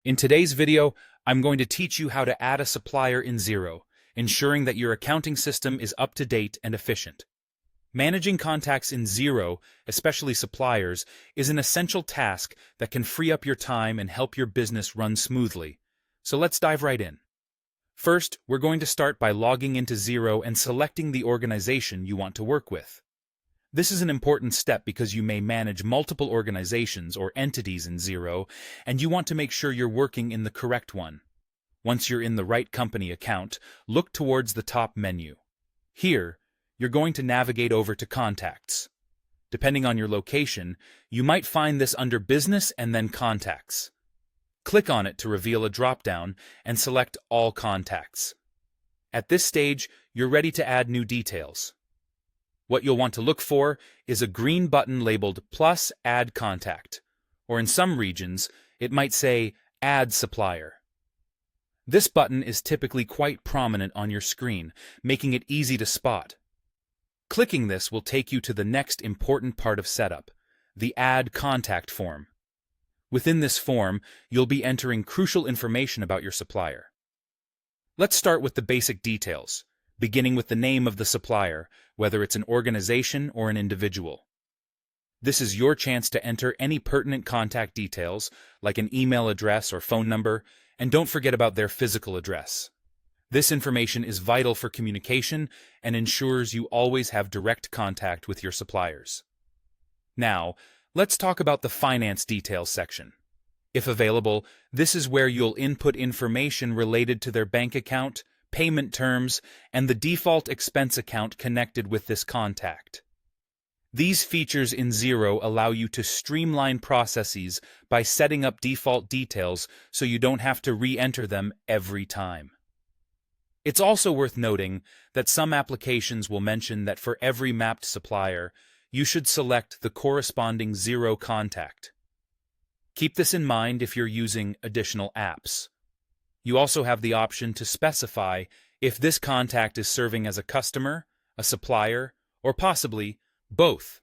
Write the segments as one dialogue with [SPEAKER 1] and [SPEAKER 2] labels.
[SPEAKER 1] In today's video, I'm going to teach you how to add a supplier in Xero, ensuring that your accounting system is up to date and efficient. Managing contacts in Xero, especially suppliers, is an essential task that can free up your time and help your business run smoothly. So let's dive right in. First, we're going to start by logging into Xero and selecting the organization you want to work with. This is an important step because you may manage multiple organizations or entities in Xero, and you want to make sure you're working in the correct one. Once you're in the right company account, look towards the top menu. Here, you're going to navigate over to Contacts. Depending on your location, you might find this under Business and then Contacts. Click on it to reveal a drop-down and select All Contacts. At this stage, you're ready to add new details. What you'll want to look for is a green button labeled Plus Add Contact, or in some regions, it might say Add Supplier. This button is typically quite prominent on your screen, making it easy to spot. Clicking this will take you to the next important part of setup, the Add Contact form. Within this form, you'll be entering crucial information about your supplier. Let's start with the basic details, beginning with the name of the supplier, whether it's an organization or an individual. This is your chance to enter any pertinent contact details, like an email address or phone number, and don't forget about their physical address. This information is vital for communication and ensures you always have direct contact with your suppliers. Now, let's talk about the finance details section. If available, this is where you'll input information related to their bank account, payment terms, and the default expense account connected with this contact. These features in Xero allow you to streamline processes by setting up default details so you don't have to re-enter them every time. It's also worth noting that some applications will mention that for every mapped supplier, you should select the corresponding Xero contact. Keep this in mind if you're using additional apps. You also have the option to specify if this contact is serving as a customer, a supplier, or possibly both.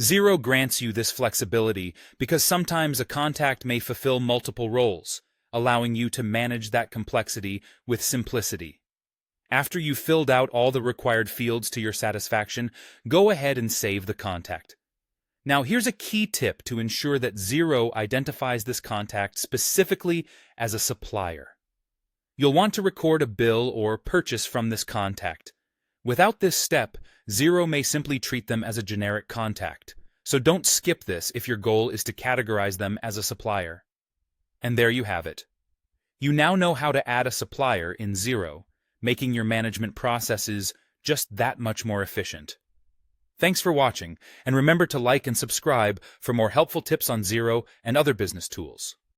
[SPEAKER 1] Xero grants you this flexibility because sometimes a contact may fulfill multiple roles, allowing you to manage that complexity with simplicity. After you've filled out all the required fields to your satisfaction, go ahead and save the contact. Now, here's a key tip to ensure that Xero identifies this contact specifically as a supplier. You'll want to record a bill or purchase from this contact. Without this step, Xero may simply treat them as a generic contact, so don't skip this if your goal is to categorize them as a supplier. And there you have it. You now know how to add a supplier in Xero, making your management processes just that much more efficient. Thanks for watching, and remember to like and subscribe for more helpful tips on Xero and other business tools.